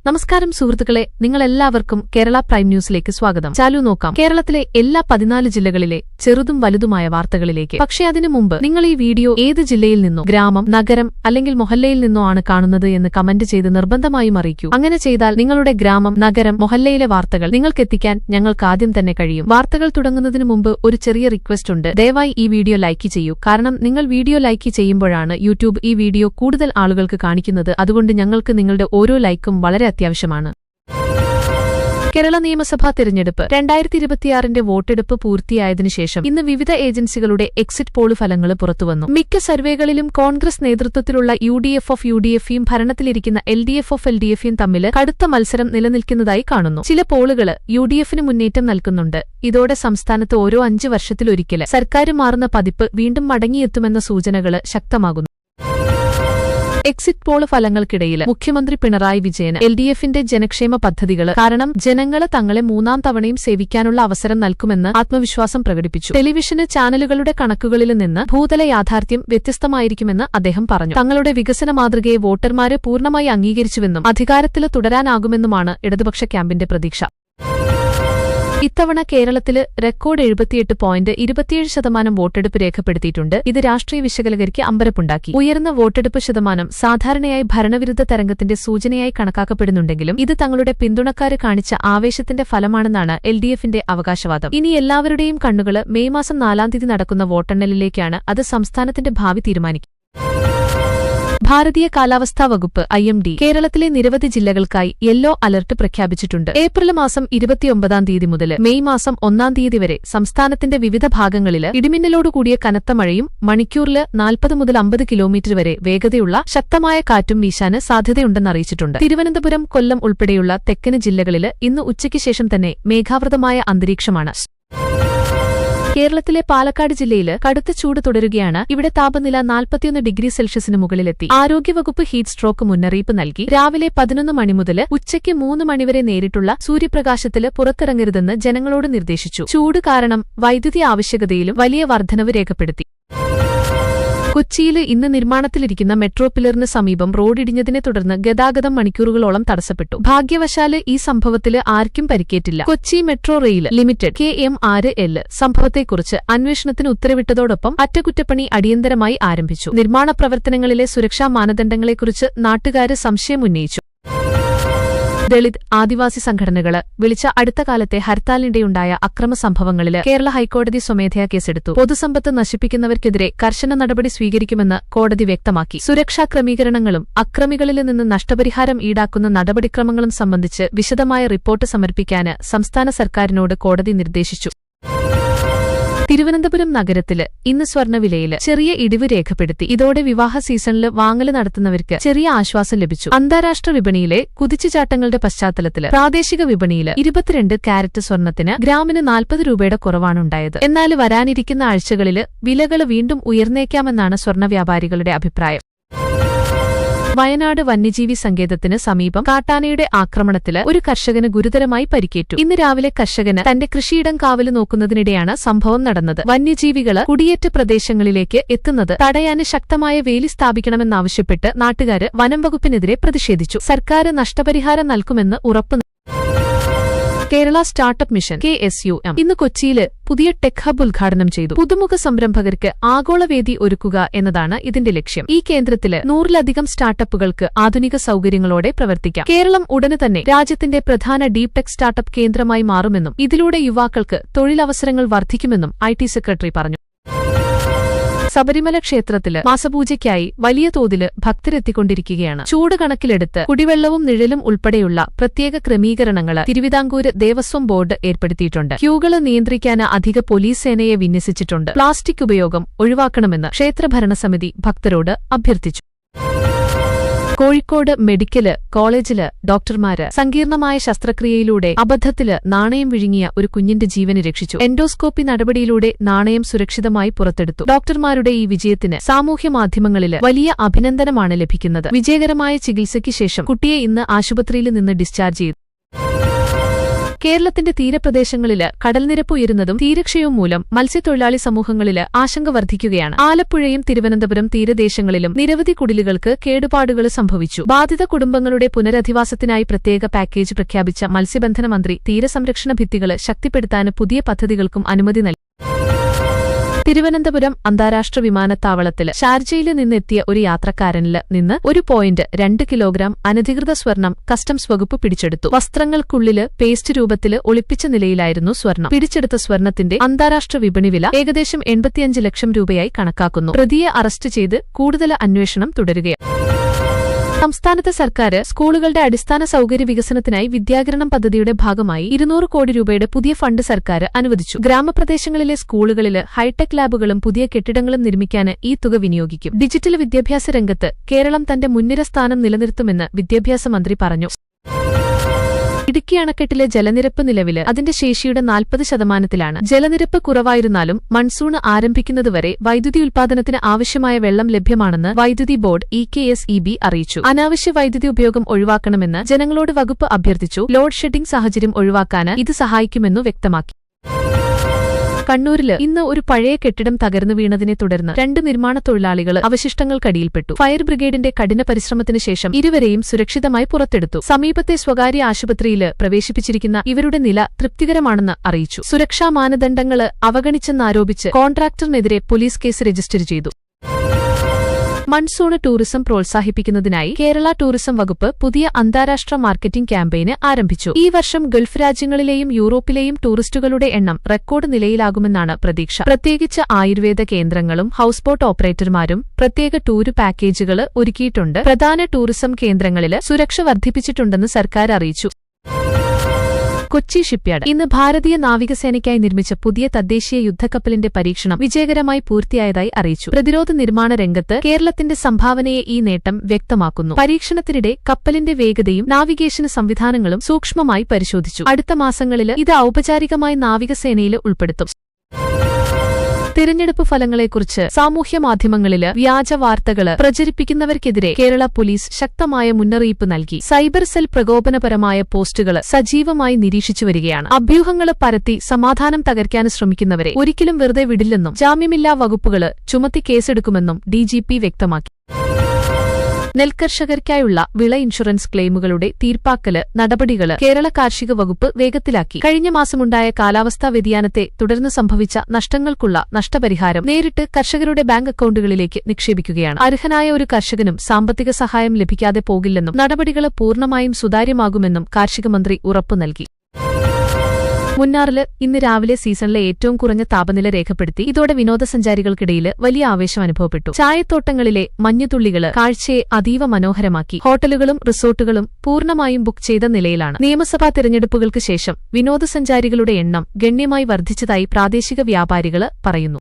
നമസ്കാരം സുഹൃത്തുക്കളെ, നിങ്ങളെല്ലാവർക്കും കേരള പ്രൈം ന്യൂസിലേക്ക് സ്വാഗതം. ചാലു നോക്കാം കേരളത്തിലെ എല്ലാ 14 ജില്ലകളിലെ ചെറുതും വലുതുമായ വാർത്തകളിലേക്ക്. പക്ഷേ അതിനു മുമ്പ് നിങ്ങൾ ഈ വീഡിയോ ഏത് ജില്ലയിൽ നിന്നോ, ഗ്രാമം, നഗരം അല്ലെങ്കിൽ മൊഹല്ലയിൽ നിന്നോ ആണ് കാണുന്നത് എന്ന് കമന്റ് ചെയ്ത് നിർബന്ധമായും അറിയിക്കൂ. അങ്ങനെ ചെയ്താൽ നിങ്ങളുടെ ഗ്രാമം, നഗരം, മൊഹല്ലയിലെ വാർത്തകൾ നിങ്ങൾക്കെത്തിക്കാൻ ഞങ്ങൾക്ക് ആദ്യം തന്നെ കഴിയും. വാർത്തകൾ തുടങ്ങുന്നതിന് മുമ്പ് ഒരു ചെറിയ റിക്വസ്റ്റ് ഉണ്ട്. ദയവായി ഈ വീഡിയോ ലൈക്ക് ചെയ്യൂ. കാരണം നിങ്ങൾ വീഡിയോ ലൈക്ക് ചെയ്യുമ്പോഴാണ് യൂട്യൂബ് ഈ വീഡിയോ കൂടുതൽ ആളുകൾക്ക് കാണിക്കുന്നത്. അതുകൊണ്ട് ഞങ്ങൾക്ക് നിങ്ങളുടെ ഓരോ ലൈക്കും വളരെ അത്യാവശ്യമാണ്. കേരള നിയമസഭാ തെരഞ്ഞെടുപ്പ് 2026 വോട്ടെടുപ്പ് പൂർത്തിയായതിനു ശേഷം ഇന്ന് വിവിധ ഏജൻസികളുടെ എക്സിറ്റ് പോൾ ഫലങ്ങൾ പുറത്തുവന്നു. മിക്ക സർവേകളിലും കോൺഗ്രസ് നേതൃത്വത്തിലുള്ള യുഡിഎഫും ഭരണത്തിലിരിക്കുന്ന എൽഡിഎഫും തമ്മിൽ കടുത്ത മത്സരം നിലനിൽക്കുന്നതായി കാണുന്നു. ചില പോളുകൾ യുഡിഎഫിന് മുന്നേറ്റം നൽകുന്നുണ്ട്. ഇതോടെ സംസ്ഥാനത്ത് ഓരോ 5 വർഷത്തിലൊരിക്കൽ സർക്കാർ മാറുന്ന പതിപ്പ് വീണ്ടും മടങ്ങിയെത്തുമെന്ന സൂചനകൾ ശക്തമാകുന്നു. എക്സിറ്റ് പോൾ ഫലങ്ങൾക്കിടയിൽ മുഖ്യമന്ത്രി പിണറായി വിജയന് എൽഡിഎഫിന്റെ ജനക്ഷേമ പദ്ധതികൾ കാരണം ജനങ്ങൾ തങ്ങളെ 3ാം തവണയും സേവിക്കാനുള്ള അവസരം നൽകുമെന്ന് ആത്മവിശ്വാസം പ്രകടിപ്പിച്ചു. ടെലിവിഷന് ചാനലുകളുടെ കണക്കുകളിൽ നിന്ന് ഭൂതല യാഥാർത്ഥ്യം വ്യത്യസ്തമായിരിക്കുമെന്ന് അദ്ദേഹം പറഞ്ഞു. തങ്ങളുടെ വികസന മാതൃകയെ വോട്ടർമാര് പൂർണ്ണമായി അംഗീകരിച്ചുവെന്നും അധികാരത്തിൽ തുടരാനാകുമെന്നുമാണ് ഇടതുപക്ഷ ക്യാമ്പിന്റെ പ്രതീക്ഷ. ഇത്തവണ കേരളത്തില് റെക്കോർഡ് 78.27% വോട്ടെടുപ്പ് രേഖപ്പെടുത്തിയിട്ടുണ്ട്. ഇത് രാഷ്ട്രീയ വിശകലകർക്ക് അമ്പരപ്പുണ്ടാക്കി. ഉയർന്ന വോട്ടെടുപ്പ് ശതമാനം സാധാരണയായി ഭരണവിരുദ്ധ തരംഗത്തിന്റെ സൂചനയായി കണക്കാക്കപ്പെടുന്നുണ്ടെങ്കിലും ഇത് തങ്ങളുടെ പിന്തുണക്കാര് കാണിച്ച ആവേശത്തിന്റെ ഫലമാണെന്നാണ് എൽഡിഎഫിന്റെ അവകാശവാദം. ഇനി എല്ലാവരുടെയും കണ്ണുകള് മെയ് മാസം 4-ാം തീയതി നടക്കുന്ന വോട്ടെണ്ണലിലേക്കാണ്. അത് സംസ്ഥാനത്തിന്റെ ഭാവി തീരുമാനിക്കും. ഭാരതീയ കാലാവസ്ഥാ വകുപ്പ് IMD കേരളത്തിലെ നിരവധി ജില്ലകൾക്കായി യെല്ലോ അലർട്ട് പ്രഖ്യാപിച്ചിട്ടുണ്ട്. ഏപ്രിൽ മാസം 29-ാം തീയതി മുതൽ മെയ് മാസം 1-ാം തീയതി വരെ സംസ്ഥാനത്തിന്റെ വിവിധ ഭാഗങ്ങളിൽ ഇടിമിന്നലോടുകൂടിയ കനത്ത മഴയും മണിക്കൂറിൽ 40 മുതൽ 50 കിലോമീറ്റർ വരെ വേഗതയുള്ള ശക്തമായ കാറ്റും വീശാന് സാധ്യതയുണ്ടെന്ന് അറിയിച്ചിട്ടുണ്ട്. തിരുവനന്തപുരം, കൊല്ലം ഉൾപ്പെടെയുള്ള തെക്കന് ജില്ലകളിൽ ഇന്ന് ഉച്ചയ്ക്ക് ശേഷം തന്നെ മേഘാവൃതമായ അന്തരീക്ഷമാണ്. കേരളത്തിലെ പാലക്കാട് ജില്ലയിൽ കടുത്ത ചൂട് തുടരുകയാണ്. ഇവിടെ താപനില 41 ഡിഗ്രി സെൽഷ്യസിന് മുകളിലെത്തി. ആരോഗ്യവകുപ്പ് ഹീറ്റ് സ്ട്രോക്ക് മുന്നറിയിപ്പ് നൽകി. രാവിലെ 11 മണി മുതൽ ഉച്ചയ്ക്ക് 3 മണിവരെ നേരിട്ടുള്ള സൂര്യപ്രകാശത്തിൽ പുറത്തിറങ്ങരുതെന്ന് ജനങ്ങളോട് നിർദ്ദേശിച്ചു. ചൂട് കാരണം വൈദ്യുതി ആവശ്യകതയിലും വലിയ വർധനവ് രേഖപ്പെടുത്തി. കൊച്ചിയിൽ ഇന്ന് നിർമ്മാണത്തിലിരിക്കുന്ന മെട്രോ പില്ലറിന് സമീപം റോഡിടിഞ്ഞതിനെ തുടർന്ന് ഗതാഗതം മണിക്കൂറുകളോളം തടസ്സപ്പെട്ടു. ഭാഗ്യവശാല് ഈ സംഭവത്തില് ആർക്കും പരിക്കേറ്റില്ല. Kochi metro rail limited KM6L സംഭവത്തെക്കുറിച്ച് അന്വേഷണത്തിന് ഉത്തരവിട്ടതോടൊപ്പം അറ്റകുറ്റപ്പണി അടിയന്തരമായി ആരംഭിച്ചു. നിർമ്മാണ പ്രവർത്തനങ്ങളിലെ സുരക്ഷാ മാനദണ്ഡങ്ങളെക്കുറിച്ച് നാട്ടുകാര് സംശയമുന്നയിച്ചു. ദളിത്, ആദിവാസി സംഘടനകള് വിളിച്ച അടുത്ത കാലത്തെ ഹർത്താലിനിടെയുണ്ടായ അക്രമ സംഭവങ്ങളിൽ കേരള ഹൈക്കോടതി സ്വമേധയാ കേസെടുത്തു. പൊതുസമ്പത്ത് നശിപ്പിക്കുന്നവർക്കെതിരെ കർശന നടപടി സ്വീകരിക്കുമെന്ന് കോടതി വ്യക്തമാക്കി. സുരക്ഷാ ക്രമീകരണങ്ങളും അക്രമികളിൽ നിന്ന് നഷ്ടപരിഹാരം ഈടാക്കുന്ന നടപടിക്രമങ്ങളും സംബന്ധിച്ച് വിശദമായ റിപ്പോർട്ട് സമർപ്പിക്കാന് സംസ്ഥാന സർക്കാരിനോട് കോടതി നിർദ്ദേശിച്ചു. തിരുവനന്തപുരം നഗരത്തില് ഇന്ന് സ്വർണ്ണവിലയില് ചെറിയ ഇടിവ് രേഖപ്പെടുത്തി. ഇതോടെ വിവാഹ സീസണില് വാങ്ങല് നടത്തുന്നവർക്ക് ചെറിയ ആശ്വാസം ലഭിച്ചു. അന്താരാഷ്ട്ര വിപണിയിലെ കുതിച്ചുചാട്ടങ്ങളുടെ പശ്ചാത്തലത്തില് പ്രാദേശിക വിപണിയില് 22 കാരറ്റ് സ്വർണ്ണത്തിന് ഗ്രാമിന് 40 രൂപയുടെ കുറവാണുണ്ടായത്. എന്നാൽ വരാനിരിക്കുന്ന ആഴ്ചകളില് വിലകൾ വീണ്ടും ഉയർന്നേക്കാമെന്നാണ് സ്വർണ്ണ വ്യാപാരികളുടെ അഭിപ്രായം. വയനാട് വന്യജീവി സങ്കേതത്തിന് സമീപം കാട്ടാനയുടെ ആക്രമണത്തില് ഒരു കർഷകന് ഗുരുതരമായി പരിക്കേറ്റു. ഇന്ന് രാവിലെ കർഷകന് തന്റെ കൃഷിയിടം കാവല് നോക്കുന്നതിനിടെയാണ് സംഭവം നടന്നത്. വന്യജീവികള് കുടിയേറ്റ പ്രദേശങ്ങളിലേക്ക് എത്തുന്നത് തടയാന് ശക്തമായ വേലി സ്ഥാപിക്കണമെന്നാവശ്യപ്പെട്ട് നാട്ടുകാര് വനം വകുപ്പിനെതിരെ പ്രതിഷേധിച്ചു. സർക്കാർ നഷ്ടപരിഹാരം നൽകുമെന്ന് ഉറപ്പു. കേരള സ്റ്റാർട്ടപ്പ് മിഷൻ KSUM ഇന്ന് കൊച്ചിയില് പുതിയ ടെക് ഹബ് ഉദ്ഘാടനം ചെയ്തു. പുതുമുഖ സംരംഭകർക്ക് ആഗോളവേദി ഒരുക്കുക എന്നതാണ് ഇതിന്റെ ലക്ഷ്യം. ഈ കേന്ദ്രത്തില് 100-ലധികം സ്റ്റാർട്ടപ്പുകൾക്ക് ആധുനിക സൌകര്യങ്ങളോടെ പ്രവർത്തിക്കാം. കേരളം ഉടനെ തന്നെ രാജ്യത്തിന്റെ പ്രധാന ഡീപ് ടെക് സ്റ്റാർട്ടപ്പ് കേന്ദ്രമായി മാറുമെന്നും ഇതിലൂടെ യുവാക്കൾക്ക് തൊഴിലവസരങ്ങൾ വർദ്ധിക്കുമെന്നും IT സെക്രട്ടറി പറഞ്ഞു. ശബരിമല ക്ഷേത്രത്തില് മാസപൂജയ്ക്കായി വലിയ തോതില് ഭക്തരെത്തിക്കൊണ്ടിരിക്കുകയാണ്. ചൂട് കണക്കിലെടുത്ത് കുടിവെള്ളവും നിഴലും ഉൾപ്പെടെയുള്ള പ്രത്യേക ക്രമീകരണങ്ങള് തിരുവിതാംകൂര് ദേവസ്വം ബോർഡ് ഏർപ്പെടുത്തിയിട്ടുണ്ട്. ക്യൂകള് നിയന്ത്രിക്കാന് അധിക പോലീസ് സേനയെ വിന്യസിച്ചിട്ടുണ്ട്. പ്ലാസ്റ്റിക് ഉപയോഗം ഒഴിവാക്കണമെന്ന് ക്ഷേത്ര ഭരണസമിതി ഭക്തരോട് അഭ്യർത്ഥിച്ചു. കോഴിക്കോട് മെഡിക്കല് കോളേജില് ഡോക്ടർമാര് സങ്കീർണമായ ശസ്ത്രക്രിയയിലൂടെ അബദ്ധത്തില് നാണയം വിഴുങ്ങിയ ഒരു കുഞ്ഞിന്റെ ജീവന് രക്ഷിച്ചു. എൻഡോസ്കോപ്പി നടപടിയിലൂടെ നാണയം സുരക്ഷിതമായി പുറത്തെടുത്തു. ഡോക്ടർമാരുടെ ഈ വിജയത്തിന് സാമൂഹ്യമാധ്യമങ്ങളില് വലിയ അഭിനന്ദനമാണ് ലഭിക്കുന്നത്. വിജയകരമായ ചികിത്സയ്ക്ക് ശേഷം കുട്ടിയെ ഇന്ന് ആശുപത്രിയിൽ നിന്ന് ഡിസ്ചാർജ് ചെയ്തു. കേരളത്തിന്റെ തീരപ്രദേശങ്ങളില് കടൽനിരപ്പ് ഉയരുന്നതും തീരക്ഷയവും മൂലം മത്സ്യത്തൊഴിലാളി സമൂഹങ്ങളില് ആശങ്ക വർദ്ധിക്കുകയാണ്. ആലപ്പുഴയും തിരുവനന്തപുരം തീരദേശങ്ങളിലും നിരവധി കുടിലുകൾക്ക് കേടുപാടുകൾ സംഭവിച്ചു. ബാധിത കുടുംബങ്ങളുടെ പുനരധിവാസത്തിനായി പ്രത്യേക പാക്കേജ് പ്രഖ്യാപിച്ച മത്സ്യബന്ധന മന്ത്രി തീരസംരക്ഷണ ഭിത്തികൾ ശക്തിപ്പെടുത്താൻ പുതിയ പദ്ധതികൾക്കും അനുമതി നൽകി. തിരുവനന്തപുരം അന്താരാഷ്ട്ര വിമാനത്താവളത്തിൽ ഷാർജയിൽ നിന്നെത്തിയ ഒരു യാത്രക്കാരനില് നിന്ന് 1.2 കിലോഗ്രാം അനധികൃത സ്വർണം കസ്റ്റംസ് വകുപ്പ് പിടിച്ചെടുത്തു. വസ്ത്രങ്ങൾക്കുള്ളില് പേസ്റ്റ് രൂപത്തില് ഒളിപ്പിച്ച നിലയിലായിരുന്നു സ്വർണം. പിടിച്ചെടുത്ത സ്വർണത്തിന്റെ അന്താരാഷ്ട്ര വിപണി വില ഏകദേശം 85 ലക്ഷം രൂപയായി കണക്കാക്കുന്നു. പ്രതിയെ അറസ്റ്റ് ചെയ്ത് കൂടുതൽ അന്വേഷണം തുടരുകയാണ്. സംസ്ഥാനത്ത് സർക്കാർ സ്കൂളുകളുടെ അടിസ്ഥാന സൌകര്യ വികസനത്തിനായി വിദ്യാകിരണം പദ്ധതിയുടെ ഭാഗമായി 200 കോടി രൂപയുടെ പുതിയ ഫണ്ട് സർക്കാർ അനുവദിച്ചു. ഗ്രാമപ്രദേശങ്ങളിലെ സ്കൂളുകളിൽ ഹൈടെക് ലാബുകളും പുതിയ കെട്ടിടങ്ങളും നിർമ്മിക്കാൻ ഈ തുക വിനിയോഗിക്കും. ഡിജിറ്റൽ വിദ്യാഭ്യാസ രംഗത്ത് കേരളം തന്റെ മുൻനിര സ്ഥാനം നിലനിർത്തുമെന്ന് വിദ്യാഭ്യാസ മന്ത്രി പറഞ്ഞു. ഇടുക്കി അണക്കെട്ടിലെ ജലനിരപ്പ് നിലവില് അതിന്റെ ശേഷിയുടെ 40%. ജലനിരപ്പ് കുറവായിരുന്നാലും മൺസൂൺ ആരംഭിക്കുന്നതുവരെ വൈദ്യുതി ഉൽപാദനത്തിന് ആവശ്യമായ വെള്ളം ലഭ്യമാണെന്ന് വൈദ്യുതി ബോർഡ് EKSEB അറിയിച്ചു. അനാവശ്യ വൈദ്യുതി ഉപയോഗം ഒഴിവാക്കണമെന്ന് ജനങ്ങളോട് വകുപ്പ് അഭ്യർത്ഥിച്ചു. ലോഡ് ഷെഡിംഗ് സാഹചര്യം ഒഴിവാക്കാൻ ഇത് സഹായിക്കുമെന്നു വ്യക്തമാക്കി. കണ്ണൂരില് ഇന്ന് ഒരു പഴയ കെട്ടിടം തകർന്നു വീണതിനെ തുടർന്ന് 2 നിർമ്മാണ തൊഴിലാളികൾ അവശിഷ്ടങ്ങൾക്കടിയിൽപ്പെട്ടു. ഫയർ ബ്രിഗേഡിന്റെ കഠിന പരിശ്രമത്തിന് ശേഷം ഇരുവരെയും സുരക്ഷിതമായി പുറത്തെടുത്തു. സമീപത്തെ സ്വകാര്യ ആശുപത്രിയിൽ പ്രവേശിപ്പിച്ചിരിക്കുന്ന ഇവരുടെ നില തൃപ്തികരമാണെന്ന് അറിയിച്ചു. സുരക്ഷാ മാനദണ്ഡങ്ങൾ അവഗണിച്ചെന്നാരോപിച്ച് കോൺട്രാക്ടറിനെതിരെ പോലീസ് കേസ് രജിസ്റ്റർ ചെയ്തു. മൺസൂൺ ടൂറിസം പ്രോത്സാഹിപ്പിക്കുന്നതിനായി കേരള ടൂറിസം വകുപ്പ് പുതിയ അന്താരാഷ്ട്ര മാർക്കറ്റിംഗ് ക്യാമ്പയിന് ആരംഭിച്ചു. ഈ വർഷം ഗൾഫ് രാജ്യങ്ങളിലെയും യൂറോപ്പിലെയും ടൂറിസ്റ്റുകളുടെ എണ്ണം റെക്കോർഡ് നിലയിലാകുമെന്നാണ് പ്രതീക്ഷ. പ്രത്യേകിച്ച് ആയുർവേദ കേന്ദ്രങ്ങളും ഹൌസ് ബോട്ട് ഓപ്പറേറ്റർമാരും പ്രത്യേക ടൂർ പാക്കേജുകൾ ഒരുക്കിയിട്ടുണ്ട്. പ്രധാന ടൂറിസം കേന്ദ്രങ്ങളിൽ സുരക്ഷ വർദ്ധിപ്പിച്ചിട്ടുണ്ടെന്ന് സർക്കാർ അറിയിച്ചു. കൊച്ചി ഷിപ്പ്യാർഡ് ഇന്ന് ഭാരതീയ നാവികസേനയ്ക്കായി നിർമ്മിച്ച പുതിയ തദ്ദേശീയ യുദ്ധക്കപ്പലിന്റെ പരീക്ഷണം വിജയകരമായി പൂർത്തിയായതായി അറിയിച്ചു. പ്രതിരോധ നിർമ്മാണ രംഗത്ത് കേരളത്തിന്റെ സംഭാവനയെ ഈ നേട്ടം വ്യക്തമാക്കുന്നു. പരീക്ഷണത്തിനിടെ കപ്പലിന്റെ വേഗതയും നാവിഗേഷൻ സംവിധാനങ്ങളും സൂക്ഷ്മമായി പരിശോധിച്ചു. അടുത്ത മാസങ്ങളിൽ ഇത് ഔപചാരികമായി നാവികസേനയിൽ ഉൾപ്പെടുത്തും. തിരഞ്ഞെടുപ്പ് ഫലങ്ങളെക്കുറിച്ച് സാമൂഹ്യമാധ്യമങ്ങളിൽ വ്യാജ വാർത്തകൾ പ്രചരിപ്പിക്കുന്നവർക്കെതിരെ കേരള പോലീസ് ശക്തമായ മുന്നറിയിപ്പ് നൽകി. സൈബർ സെൽ പ്രകോപനപരമായ പോസ്റ്റുകൾ സജീവമായി നിരീക്ഷിച്ചുവരികയാണ്. അഭ്യൂഹങ്ങൾ പരത്തി സമാധാനം തകർക്കാൻ ശ്രമിക്കുന്നവരെ ഒരിക്കലും വെറുതെ വിടില്ലെന്നും ജാമ്യമില്ലാ വകുപ്പുകൾ ചുമത്തി കേസെടുക്കുമെന്നും DGP വ്യക്തമാക്കി. നെൽകർഷകർക്കായുള്ള വിള ഇൻഷുറൻസ് ക്ലെയിമുകളുടെ തീർപ്പാക്കല് നടപടികൾ കേരള കാർഷിക വകുപ്പ് വേഗത്തിലാക്കി. കഴിഞ്ഞ മാസമുണ്ടായ കാലാവസ്ഥാ വ്യതിയാനത്തെ തുടർന്ന് സംഭവിച്ച നഷ്ടങ്ങൾക്കുള്ള നഷ്ടപരിഹാരം നേരിട്ട് കർഷകരുടെ ബാങ്ക് അക്കൌണ്ടുകളിലേക്ക് നിക്ഷേപിക്കുകയാണ്. അർഹനായ ഒരു കർഷകനും സാമ്പത്തിക സഹായം ലഭിക്കാതെ പോകില്ലെന്നും നടപടികൾ പൂർണ്ണമായും സുതാര്യമാകുമെന്നും കാർഷിക മന്ത്രി ഉറപ്പു നൽകി. മുന്നാറില് ഇന്ന് രാവിലെ സീസണിലെ ഏറ്റവും കുറഞ്ഞ താപനില രേഖപ്പെടുത്തി. ഇതോടെ വിനോദസഞ്ചാരികൾക്കിടയിൽ വലിയ ആവേശം അനുഭവപ്പെട്ടു. ചായത്തോട്ടങ്ങളിലെ മഞ്ഞുതുള്ളികള് കാഴ്ചയെ അതീവ മനോഹരമാക്കി. ഹോട്ടലുകളും റിസോർട്ടുകളും പൂർണ്ണമായും ബുക്ക് ചെയ്ത നിലയിലാണ്. നിയമസഭാ തിരഞ്ഞെടുപ്പുകൾക്ക് ശേഷം വിനോദസഞ്ചാരികളുടെ എണ്ണം ഗണ്യമായി വർദ്ധിച്ചതായി പ്രാദേശിക വ്യാപാരികൾ പറയുന്നു.